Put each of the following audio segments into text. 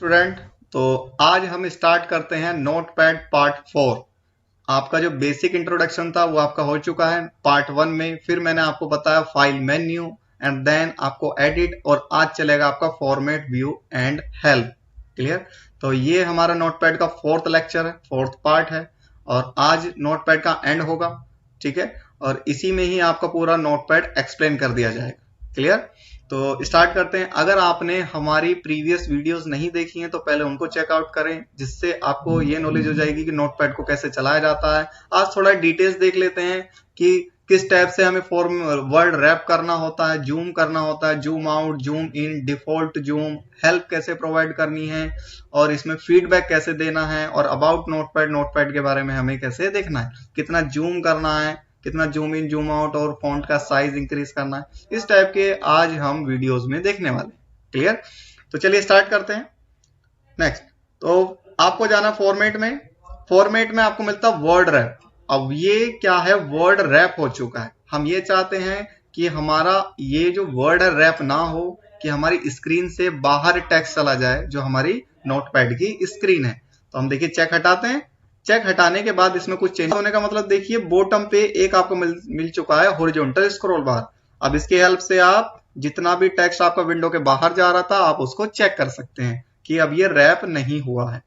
Student, तो आज हम स्टार्ट करते हैं नोटपैड पार्ट 4। आपका जो बेसिक इंट्रोडक्शन था वो आपका हो चुका है पार्ट 1 में। फिर मैंने आपको बताया फाइल मेन्यू एंड देन आपको एडिट, और आज चलेगा आपका format, view and help. Clear? तो ये हमारा नोटपैड का 4th लेक्चर है, 4th पार्ट है, और आज नोटपैड का एंड होगा। ठीक है, और इसी में ही आपका पूरा नोटपैड एक्सप्लेन कर दिया जाएगा। क्लियर? तो स्टार्ट करते हैं। अगर आपने हमारी प्रीवियस वीडियोस नहीं देखी हैं तो पहले उनको चेकआउट करें, जिससे आपको ये नॉलेज हो जाएगी कि नोटपैड को कैसे चलाया जाता है। आज थोड़ा डिटेल्स देख लेते हैं कि किस टाइप से हमें फॉर्म वर्ड रैप करना होता है, जूम करना होता है, zoom out, zoom in, default zoom, help कैसे प्रोवाइड करनी है, और इसमें फीडबैक कैसे देना है, और अबाउट नोटपैड, नोटपैड के बारे में हमें कैसे देखना है, कितना जूम करना है, कितना जूम इन, जूम आउट, और फॉन्ट का साइज इंक्रीज करना है। इस टाइप के आज हम वीडियोस में देखने वाले हैं। क्लियर? तो चलिए स्टार्ट करते हैं। नेक्स्ट, तो आपको जाना फॉर्मेट में। फॉर्मेट में आपको मिलता वर्ड रैप। अब ये क्या है? वर्ड रैप हो चुका है। हम ये चाहते हैं कि हमारा ये जो वर्ड है रैप ना हो, कि हमारी स्क्रीन से बाहर टेक्स्ट चला जाए जो हमारी नोटपैड की स्क्रीन है। तो हम देखिए चेक हटाते हैं। चेक हटाने के बाद इसमें कुछ चेंज होने का मतलब देखिए, बॉटम पे एक आपको मिल चुका है हॉरिजॉन्टल स्क्रॉल बार। अब इसकी हेल्प से आप जितना भी टेक्स्ट आपका विंडो के बाहर जा रहा था, आप उसको चेक कर सकते हैं कि अब ये रैप नहीं हुआ है।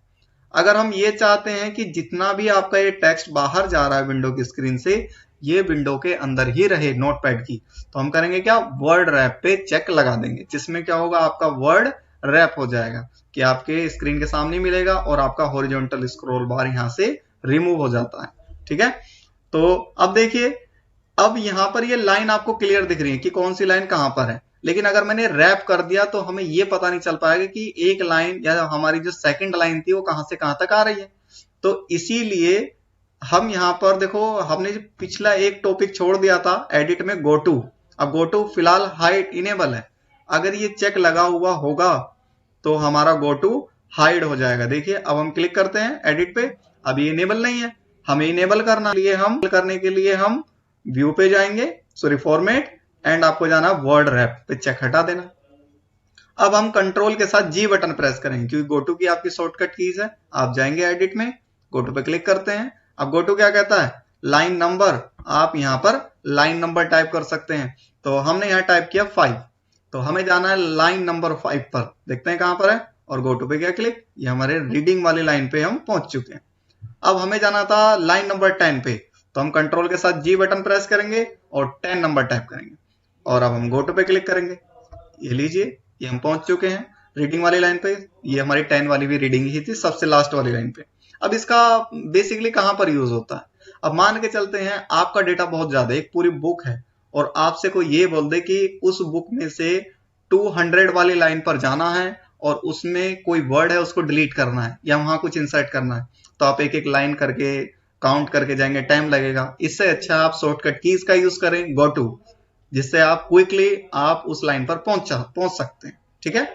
अगर हम ये चाहते हैं कि जितना भी आपका ये टेक्स्ट बाहर जा रहा है विंडो की स्क्रीन से, ये विंडो के अंदर ही रहे नोटपैड की, तो हम करेंगे क्या? वर्ड रैप पे चेक लगा देंगे, जिसमें क्या होगा? आपका वर्ड रैप हो जाएगा कि आपके स्क्रीन के सामने मिलेगा और आपका हॉरिजॉन्टल स्क्रॉल बार यहां से रिमूव हो जाता है। ठीक है, तो अब देखिए, अब यहां पर ये लाइन आपको क्लियर दिख रही है कि कौन सी लाइन कहां पर है। लेकिन अगर मैंने रैप कर दिया तो हमें ये पता नहीं चल पाएगा कि एक लाइन या हमारी जो सेकंड लाइन थी वो कहां से कहां तक आ रही है। तो इसीलिए हम यहां पर देखो, हमने जो पिछला एक टॉपिक छोड़ दिया था एडिट में, गो टू। अब गो टू फिलहाल हाइड इनेबल है। अगर ये चेक लगा हुआ होगा तो हमारा गो टू हाइड हो जाएगा। देखिए, अब हम क्लिक करते हैं एडिट पे। अब ये इनेबल नहीं है, हमें इनेबल करने के लिए हम व्यू पे जाएंगे, सॉरी फॉर्मेट, एंड आपको जाना वर्ड रैप पे, चेक हटा देना। अब हम कंट्रोल के साथ जी बटन प्रेस करेंगे क्योंकि गोटू की आपकी शॉर्टकट कीज है। आप जाएंगे एडिट में, गोटू पे क्लिक करते हैं। अब गोटू क्या कहता है? Line number. आप यहां पर लाइन नंबर टाइप कर सकते हैं। तो हमने यहां टाइप किया 5, तो हमें जाना है लाइन नंबर 5 पर। देखते हैं कहां पर है, और गोटू पे क्या क्लिक, ये हमारे रीडिंग वाली लाइन पे हम पहुंच चुके हैं। अब हमें जाना था लाइन नंबर 10 पे, तो हम कंट्रोल के साथ जी बटन प्रेस करेंगे और 10 नंबर टाइप करेंगे, और अब हम गो टू पे क्लिक करेंगे। ये लीजिए, ये हम पहुंच चुके हैं रीडिंग वाली लाइन पे। ये हमारी 10 वाली भी रीडिंग ही थी, सबसे लास्ट वाली लाइन पे। अब इसका बेसिकली कहां पर यूज होता है? अब मान के चलते हैं आपका डेटा बहुत ज्यादा है, एक पूरी बुक है, और आपसे कोई ये बोल दे कि उस बुक में से 200 वाली लाइन पर जाना है और उसमें कोई वर्ड है उसको डिलीट करना है या वहां कुछ इंसर्ट करना है, तो आप एक एक लाइन करके काउंट करके जाएंगे, टाइम लगेगा। इससे अच्छा आप शॉर्टकट कीज का यूज करें, गो टू, जिससे आप क्विकली आप उस लाइन पर पहुंच सकते हैं। ठीक है,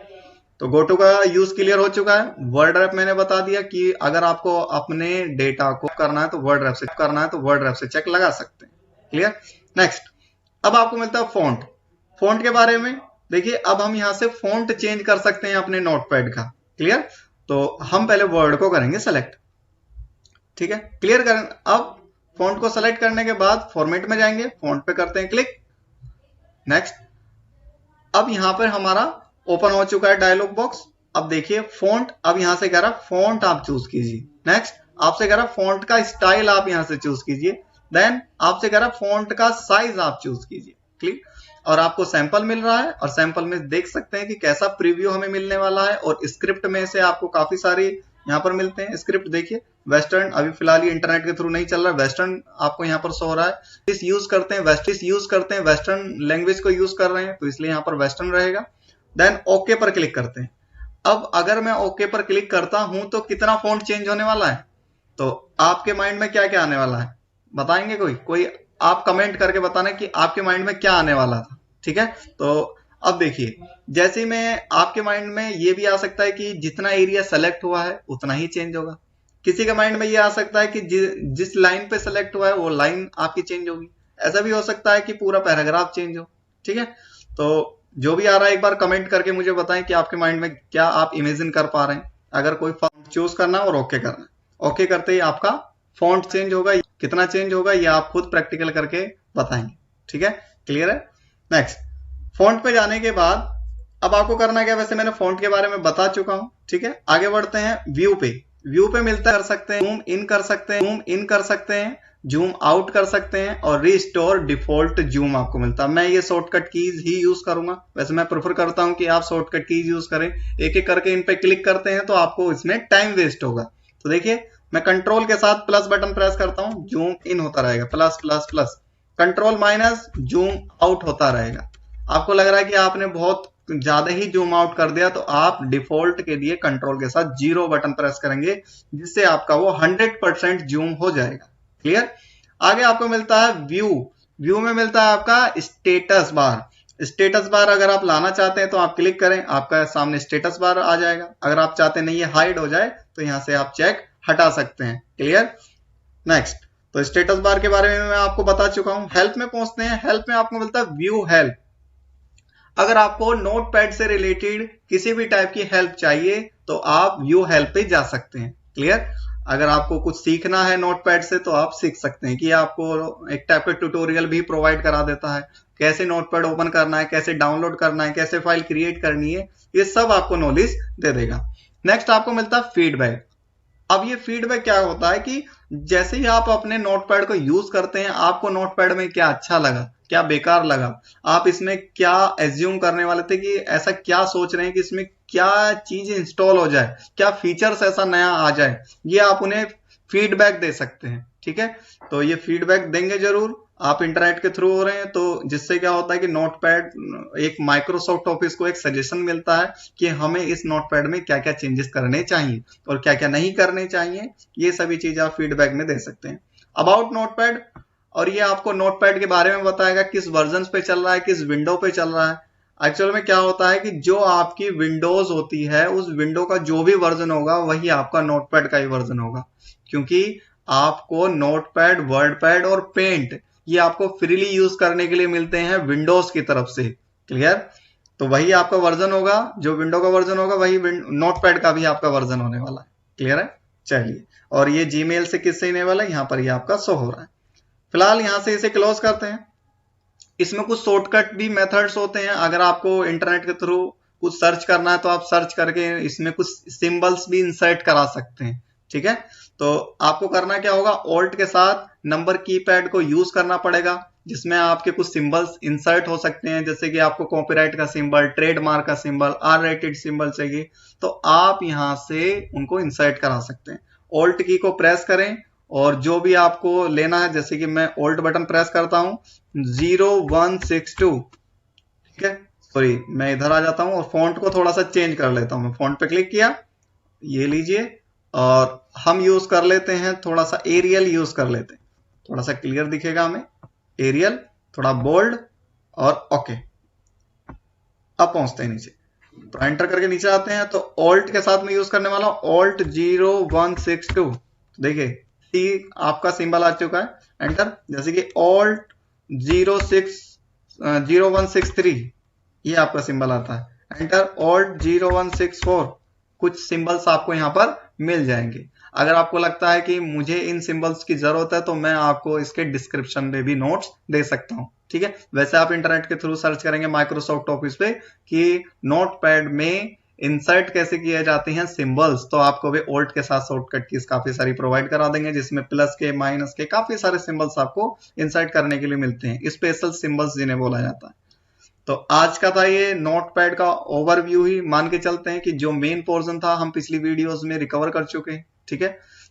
तो गो टू का यूज क्लियर हो चुका है। वर्ड रैप मैंने बता दिया कि अगर आपको अपने डेटा को करना है तो वर्ड रैप से चेक लगा सकते हैं। क्लियर? नेक्स्ट, अब आपको मिलता है फॉन्ट। फॉन्ट के बारे में देखिए, अब हम यहां से फॉन्ट चेंज कर सकते हैं अपने नोटपैड का। क्लियर? तो हम पहले वर्ड को करेंगे सेलेक्ट। ठीक है, क्लियर करें। अब फॉन्ट को सेलेक्ट करने के बाद फॉर्मेट में जाएंगे, फॉन्ट पे करते हैं क्लिक। नेक्स्ट, अब यहां पर हमारा ओपन हो चुका है डायलॉग बॉक्स। अब देखिए फॉन्ट, अब यहां से कह रहा फॉन्ट आप चूज कीजिए। नेक्स्ट, आपसे कह रहा फॉन्ट का स्टाइल आप यहां से चूज कीजिए। देन आपसे कह रहा फॉन्ट का साइज आप चूज कीजिए। क्लिक, और आपको सैंपल मिल रहा है, और सैंपल में देख सकते हैं कि कैसा प्रीव्यू हमें मिलने वाला है। और स्क्रिप्ट में से आपको काफी सारी यहाँ पर मिलते हैं स्क्रिप्ट। देखिए वेस्टर्न, अभी फिलहाल ये इंटरनेट के थ्रू नहीं चल रहा है, वेस्टर्न आपको यहाँ पर शो हो रहा है। इस यूज करते हैं वेस्टर्न लैंग्वेज को यूज कर रहे हैं, तो इसलिए यहाँ पर वेस्टर्न रहेगा। देन ओके पर क्लिक करते हैं। अब अगर मैं ओके पर क्लिक करता हूं तो कितना फॉन्ट चेंज होने वाला है? तो आपके माइंड में क्या क्या आने वाला है बताएंगे? कोई आप कमेंट करके बताना कि आपके माइंड में क्या आने वाला था। ठीक है, तो अब देखिए, जैसे मैं आपके माइंड में ये भी आ सकता है कि जितना एरिया सेलेक्ट हुआ है उतना ही चेंज होगा। किसी के माइंड में ये आ सकता है कि जिस लाइन पे सेलेक्ट हुआ है वो लाइन आपकी चेंज होगी। ऐसा भी हो सकता है कि पूरा पैराग्राफ चेंज हो। ठीक है, तो जो भी आ रहा है एक बार कमेंट करके मुझे बताएं कि आपके माइंड में क्या आप इमेजिन कर पा रहे हैं। अगर कोई फॉन्ट चूज करना और ओके करना, ओके करते ही आपका फॉन्ट चेंज होगा, कितना चेंज होगा ये आप खुद प्रैक्टिकल करके बताएंगे। ठीक है, क्लियर है। नेक्स्ट, फॉन्ट पे जाने के बाद अब आपको करना क्या, वैसे मैंने फॉन्ट के बारे में बता चुका हूं। ठीक है, आगे बढ़ते हैं व्यू पे। व्यू पे मिलता कर सकते हैं, जूम इन कर सकते हैं, जूम इन कर सकते हैं, जूम आउट कर सकते हैं, और रिस्टोर डिफॉल्ट जूम आपको मिलता है। मैं ये शॉर्टकट कीज ही यूज करूंगा, वैसे मैं प्रेफर करता हूं कि आप शॉर्टकट कीज यूज करें। एक एक करके इन पे क्लिक करते हैं तो आपको इसमें टाइम वेस्ट होगा। तो देखिए, मैं कंट्रोल के साथ प्लस बटन प्रेस करता हूं, जूम इन होता रहेगा, plus plus plus, control minus, zoom out होता रहेगा। आपको लग रहा है कि आपने बहुत ज्यादा ही जूम आउट कर दिया, तो आप डिफॉल्ट के लिए कंट्रोल के साथ 0 बटन प्रेस करेंगे, जिससे आपका वो 100% जूम हो जाएगा। क्लियर। आगे आपको मिलता है व्यू। व्यू में मिलता है आपका स्टेटस बार। स्टेटस बार अगर आप लाना चाहते हैं तो आप क्लिक करें, आपका सामने स्टेटस बार आ जाएगा। अगर आप चाहते नहीं ये हाइड हो जाए तो यहां से आप चेक हटा सकते हैं। क्लियर। नेक्स्ट, तो स्टेटस बार के बारे में मैं आपको बता चुका हूं। हेल्प में पहुंचते हैं। हेल्प में आपको मिलता है व्यू हेल्प। अगर आपको नोटपैड से रिलेटेड किसी भी टाइप की हेल्प चाहिए तो आप व्यू हेल्प पे जा सकते हैं। क्लियर। अगर आपको कुछ सीखना है नोटपैड से तो आप सीख सकते हैं, कि आपको एक टाइप का ट्यूटोरियल भी प्रोवाइड करा देता है, कैसे नोटपैड ओपन करना है, कैसे डाउनलोड करना है, कैसे फाइल क्रिएट करनी है, ये सब आपको नॉलेज दे देगा। नेक्स्ट आपको मिलता है फीडबैक। अब ये फीडबैक क्या होता है कि जैसे ही आप अपने नोटपैड को यूज करते हैं, आपको नोटपैड में क्या अच्छा लगा, क्या बेकार लगा, आप इसमें क्या एज्यूम करने वाले थे, कि ऐसा क्या सोच रहे हैं कि इसमें क्या चीज इंस्टॉल हो जाए, क्या फीचर्स ऐसा नया आ जाए, ये आप उन्हें फीडबैक दे सकते हैं। ठीक है, तो ये फीडबैक देंगे जरूर। आप इंटरनेट के थ्रू हो रहे हैं तो जिससे क्या होता है कि नोटपैड, एक माइक्रोसॉफ्ट ऑफिस को एक सजेशन मिलता है कि हमें इस नोटपैड में क्या क्या चेंजेस करने चाहिए और क्या क्या नहीं करने चाहिए। ये सभी चीज आप फीडबैक में दे सकते हैं। अबाउट नोटपैड, और ये आपको नोटपैड के बारे में बताएगा, किस वर्जन पे चल रहा है, किस विंडो पे चल रहा है। एक्चुअल में क्या होता है कि जो आपकी विंडोज होती है, उस विंडो का जो भी वर्जन होगा वही आपका नोटपैड का ही वर्जन होगा, क्योंकि आपको नोटपैड, वर्डपैड और पेंट ये आपको फ्रीली यूज करने के लिए मिलते हैं विंडोज की तरफ से। क्लियर। तो वही आपका वर्जन होगा, जो विंडो का वर्जन होगा वही नोटपैड का भी आपका वर्जन होने वाला है। क्लियर है। चलिए, और ये जीमेल से किससे इनेबल है, यहां पर ये आपका शो हो रहा है। फिलहाल यहां से इसे क्लोज करते हैं। इसमें कुछ शॉर्टकट भी मेथड्स होते हैं। अगर आपको इंटरनेट के थ्रू कुछ सर्च करना है तो आप सर्च करके इसमें कुछ सिंबल्स भी इंसर्ट करा सकते हैं। ठीक है, तो आपको करना क्या होगा, ऑल्ट के साथ नंबर कीपैड को यूज करना पड़ेगा, जिसमें आपके कुछ सिंबल्स इंसर्ट हो सकते हैं, जैसे कि आपको कॉपीराइट का सिंबल, ट्रेडमार्क का सिंबल, आर रेटेड सिंबल चाहिए, तो आप यहां से उनको इंसर्ट करा सकते हैं। ऑल्ट की को प्रेस करें और जो भी आपको लेना है, जैसे कि मैं ऑल्ट बटन प्रेस करता हूं 0162। ठीक है, सॉरी, मैं इधर आ जाता हूं और फॉन्ट को थोड़ा सा चेंज कर लेता हूं। मैं फॉन्ट पे क्लिक किया, ये लीजिए, और हम यूज कर लेते हैं थोड़ा सा एरियल यूज कर लेते हैं, थोड़ा सा क्लियर दिखेगा हमें। एरियल, थोड़ा बोल्ड, और ओके। अब पहुंचते हैं नीचे, तो एंटर करके नीचे आते हैं, तो ऑल्ट के साथ में यूज करने वाला ऑल्ट 0162। देखिए टी आपका सिंबल आ चुका है, एंटर। जैसे कि ऑल्ट 0163 ये आपका सिंबल आता है, एंटर। ऑल्ट 0164, कुछ सिंबल्स आपको यहां पर मिल जाएंगे। अगर आपको लगता है कि मुझे इन सिंबल्स की जरूरत है तो मैं आपको इसके डिस्क्रिप्शन में भी नोट्स दे सकता हूं। ठीक है, वैसे आप इंटरनेट के थ्रू सर्च करेंगे माइक्रोसॉफ्ट ऑफिस पे कि नोटपैड में इंसर्ट कैसे किए जाते हैं सिंबल्स, तो आपको भी ऑल्ट के साथ शॉर्टकट कीज काफी सारी प्रोवाइड करा देंगे, जिसमें प्लस के, माइनस के, काफी सारे सिंबल्स आपको इंसर्ट करने के लिए मिलते हैं, स्पेशल सिंबल्स जिन्हें बोला जाता है। तो आज का था ये नोटपैड का ओवरव्यू ही मान के चलते हैं कि जो मेन पोर्शन था हम पिछली वीडियोस में रिकवर कर चुके हैं। ठीक है,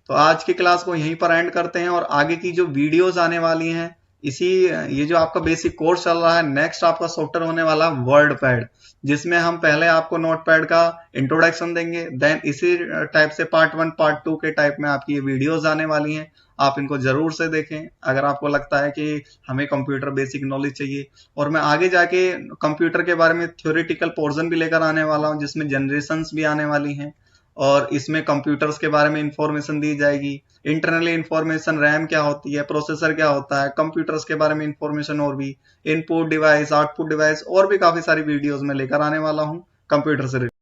तो आज की क्लास को यहीं पर एंड करते हैं, और आगे की जो वीडियोस आने वाली हैं, ये जो आपका बेसिक कोर्स चल रहा है, नेक्स्ट आपका सॉफ्टवेयर होने वाला वर्डपैड, जिसमें हम पहले आपको नोटपैड का इंट्रोडक्शन देंगे, देन इसी टाइप से पार्ट 1 पार्ट 2 के टाइप में आपकी ये वीडियोस आने वाली हैं। आप इनको जरूर से देखें अगर आपको लगता है कि हमें कंप्यूटर बेसिक नॉलेज चाहिए। और मैं आगे जाके कंप्यूटर के बारे में थ्योरेटिकल पोर्शन भी लेकर आने वाला हूं, जिसमें जनरेशंस भी आने वाली हैं, और इसमें कंप्यूटर्स के बारे में इंफॉर्मेशन दी जाएगी, इंटरनली इंफॉर्मेशन, रैम क्या होती है, प्रोसेसर क्या होता है, कंप्यूटर्स के बारे में इंफॉर्मेशन, और भी इनपुट डिवाइस, आउटपुट डिवाइस, और भी काफी सारी वीडियोस में लेकर आने वाला हूँ कंप्यूटर से।